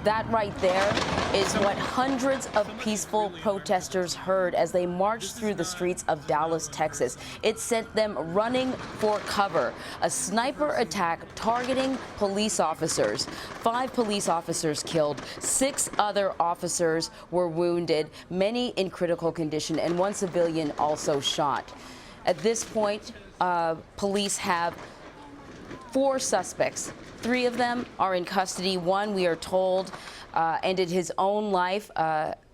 That right there is what hundreds of peaceful protesters heard as they marched through the streets of Dallas, Texas. It sent them running for cover. A sniper attack targeting police officers. 5 police officers killed, 6 other officers were wounded, many in critical condition, and 1 civilian also shot. At this point, police have 4 suspects. 3 of them are in custody. 1, we are told, ended his own life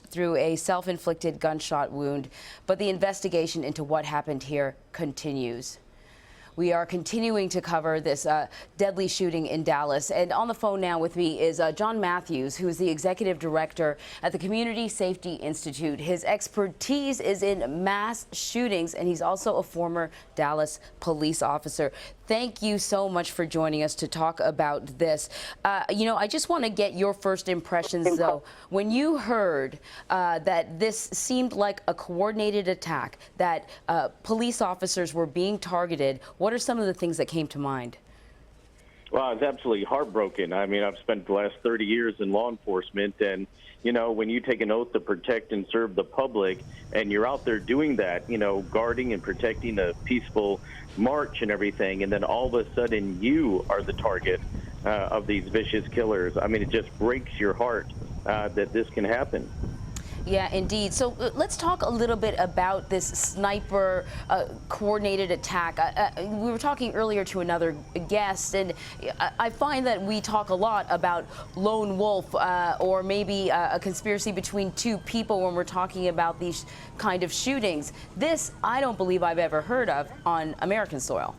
through a self-inflicted gunshot wound. But the investigation into what happened here continues. We are continuing to cover this deadly shooting in Dallas. And on the phone now with me is John Matthews, who is the executive director at the Community Safety Institute. His expertise is in mass shootings, and he's also a former Dallas police officer. Thank you so much for joining us to talk about this. I just want to get your first impressions, though. When you heard that this seemed like a coordinated attack, that police officers were being targeted, what are some of the things that came to mind? Well, I was absolutely heartbroken. I mean, I've spent the last 30 years in law enforcement, and, when you take an oath to protect and serve the public, and you're out there doing that, guarding and protecting a peaceful march and everything, and then all of a sudden you are the target of these vicious killers. I mean, it just breaks your heart that this can happen. Yeah, indeed. So let's talk a little bit about this sniper coordinated attack. We were talking earlier to another guest, and I find that we talk a lot about lone wolf or maybe a conspiracy between 2 people when we're talking about these kind of shootings. This, I don't believe I've ever heard of on American soil.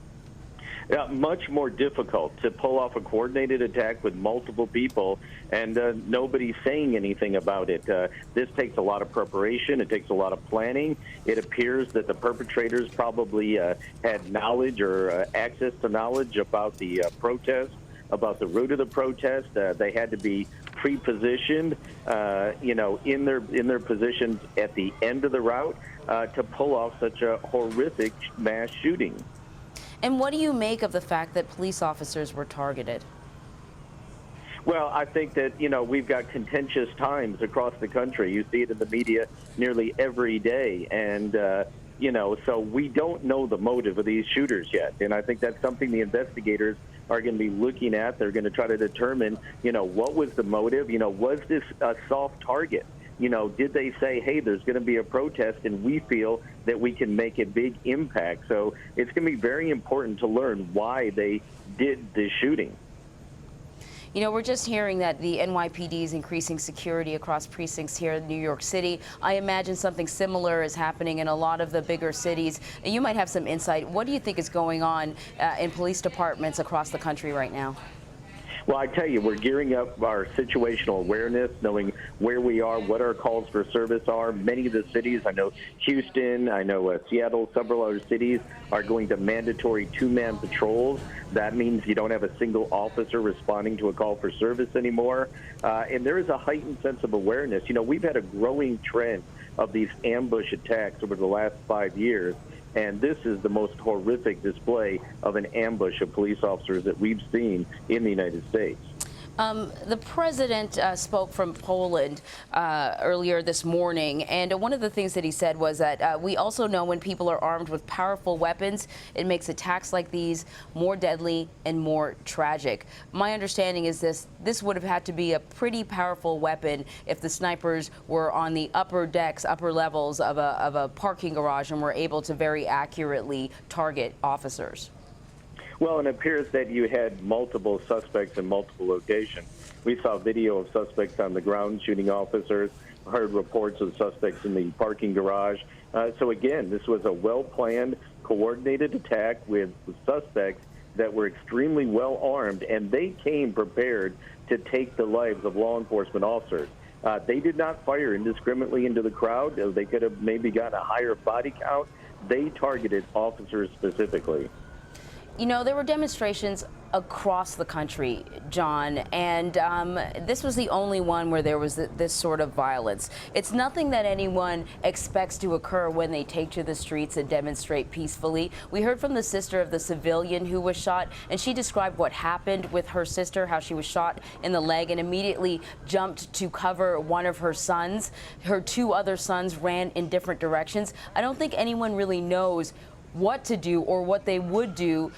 Much more difficult to pull off a coordinated attack with multiple people and nobody saying anything about it. This takes a lot of preparation. It takes a lot of planning. It appears that the perpetrators probably had knowledge or access to knowledge about the protest, about the route of the protest. They had to be pre-positioned, in their positions at the end of the route to pull off such a horrific mass shooting. And what do you make of the fact that police officers were targeted? Well, I think that, we've got contentious times across the country. You see it in the media nearly every day. And, so we don't know the motive of these shooters yet. And I think that's something the investigators are going to be looking at. They're going to try to determine, what was the motive? Was this a soft target? Did they say, hey, there's going to be a protest and we feel that we can make a big impact? So it's going to be very important to learn why they did this shooting. We're just hearing that the NYPD is increasing security across precincts here in New York City. I imagine something similar is happening in a lot of the bigger cities. You might have some insight. What do you think is going on in police departments across the country right now? Well, I tell you, we're gearing up our situational awareness, knowing where we are, what our calls for service are. Many of the cities, I know Houston, I know Seattle, several other cities are going to mandatory 2-man patrols. That means you don't have a single officer responding to a call for service anymore. And there is a heightened sense of awareness. We've had a growing trend of these ambush attacks over the last 5 years. And this is the most horrific display of an ambush of police officers that we've seen in the United States. The president spoke from Poland earlier this morning, and one of the things that he said was that we also know when people are armed with powerful weapons, it makes attacks like these more deadly and more tragic. My understanding is this would have had to be a pretty powerful weapon if the snipers were on the upper decks, upper levels of a parking garage and were able to very accurately target officers. Well, it appears that you had multiple suspects in multiple locations. We saw video of suspects on the ground shooting officers, heard reports of suspects in the parking garage. So again, this was a well-planned, coordinated attack with suspects that were extremely well armed, and they came prepared to take the lives of law enforcement officers. They did not fire indiscriminately into the crowd. They could have maybe gotten a higher body count. They targeted officers specifically. You know, there were demonstrations across the country, John, and this was the only one where there was this sort of violence. It's nothing that anyone expects to occur when they take to the streets and demonstrate peacefully. We heard from the sister of the civilian who was shot, and she described what happened with her sister, how she was shot in the leg and immediately jumped to cover one of her sons. Her two other sons ran in different directions. I don't think anyone really knows what to do or what they would do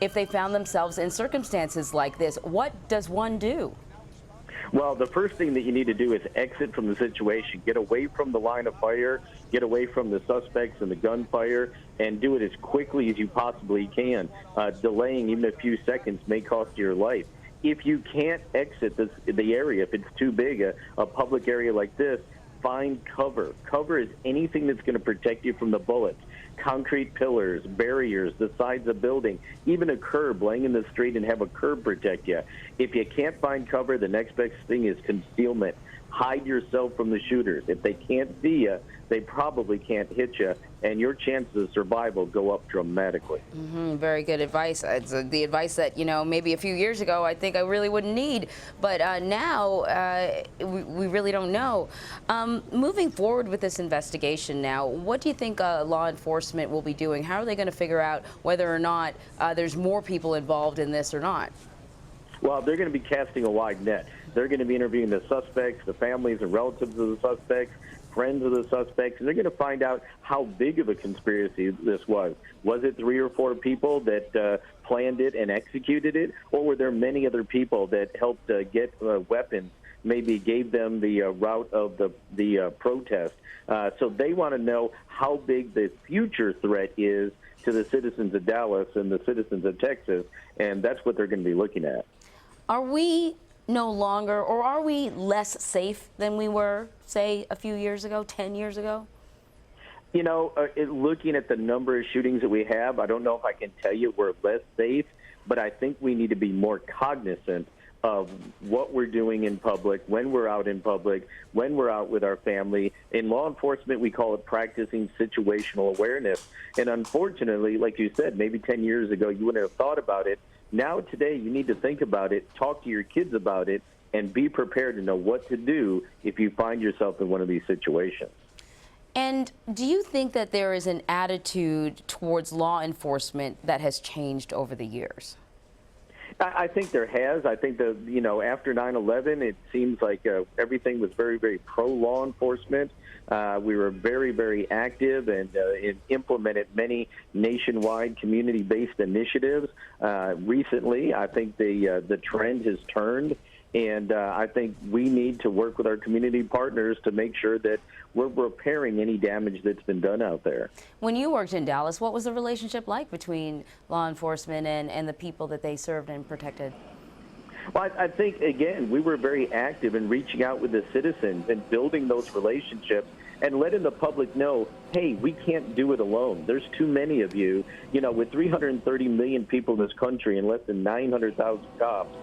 if they found themselves in circumstances like this. What does one do? Well, the first thing that you need to do is exit from the situation. Get away from the line of fire, get away from the suspects and the gunfire, and do it as quickly as you possibly can. Delaying even a few seconds may cost you your life. If you can't exit the area, if it's too big, a public area like this, find cover. Cover is anything that's going to protect you from the bullets. Concrete pillars, barriers, the sides of building, even a curb, laying in the street and have a curb protect you. If you can't find cover, the next best thing is concealment. Hide yourself from the shooters. If they can't see you, they probably can't hit you, and your chances of survival go up dramatically. Very good advice. It's the advice that, you know, maybe a few years ago I think I really wouldn't need, but now we really don't know. Moving forward with this investigation now, what do you think law enforcement will be doing? How are they going to figure out whether or not there's more people involved in this or not? Well, they're going to be casting a wide net. They're going to be interviewing the suspects, the families and relatives of the suspects, friends of the suspects, and they're going to find out how big of a conspiracy this was. Was it 3 or 4 people that planned it and executed it, or were there many other people that helped get weapons, maybe gave them the route of the protest? So they want to know how big the future threat is to the citizens of Dallas and the citizens of Texas, and that's what they're going to be looking at. Are we no longer, or are we less safe than we were, say, a few years ago, 10 years ago? You know, looking at the number of shootings that we have, I don't know if I can tell you we're less safe, but I think we need to be more cognizant of what we're doing in public, when we're out in public, when we're out with our family. In law enforcement, we call it practicing situational awareness. And unfortunately, like you said, maybe 10 years ago, you wouldn't have thought about it. Now, today, you need to think about it, talk to your kids about it, and be prepared to know what to do if you find yourself in one of these situations. And do you think that there is an attitude towards law enforcement that has changed over the years? I think there has. I think that, you know, after 9/11, it seems like everything was very, very pro-law enforcement. We were very, very active and implemented many nationwide community-based initiatives. Recently, I think the trend has turned, and I think we need to work with our community partners to make sure that we're repairing any damage that's been done out there. When you worked in Dallas, what was the relationship like between law enforcement and the people that they served and protected? Well, I think, again, we were very active in reaching out with the citizens and building those relationships and letting the public know, hey, we can't do it alone. There's too many of you. You know, with 330 million people in this country and less than 900,000 cops,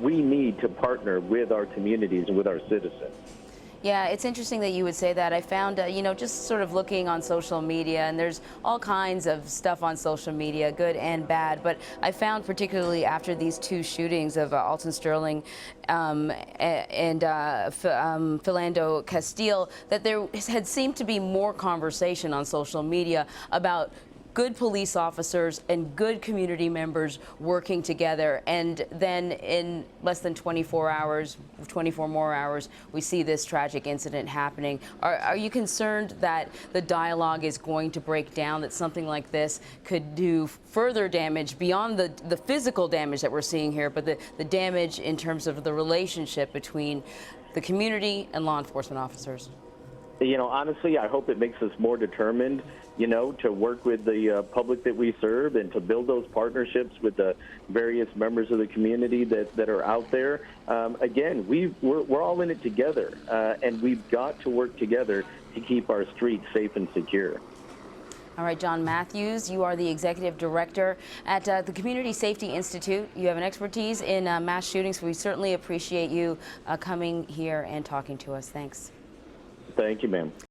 we need to partner with our communities and with our citizens. Yeah, it's interesting that you would say that. I found, you know, just sort of looking on social media, and there's all kinds of stuff on social media, good and bad, but I found particularly after these 2 shootings of Alton Sterling and Philando Castile, that there had seemed to be more conversation on social media about good police officers and good community members working together, and then in less than 24 more hours, we see this tragic incident happening. Are you concerned that the dialogue is going to break down, that something like this could do further damage beyond the physical damage that we're seeing here, but the damage in terms of the relationship between the community and law enforcement officers? You know, honestly, I hope it makes us more determined, you know, to work with the public that we serve and to build those partnerships with the various members of the community that are out there. Again, we're all in it together, and we've got to work together to keep our streets safe and secure. All right, John Matthews, you are the executive director at the Community Safety Institute. You have an expertise in mass shootings. We certainly appreciate you coming here and talking to us. Thanks. Thank you, ma'am.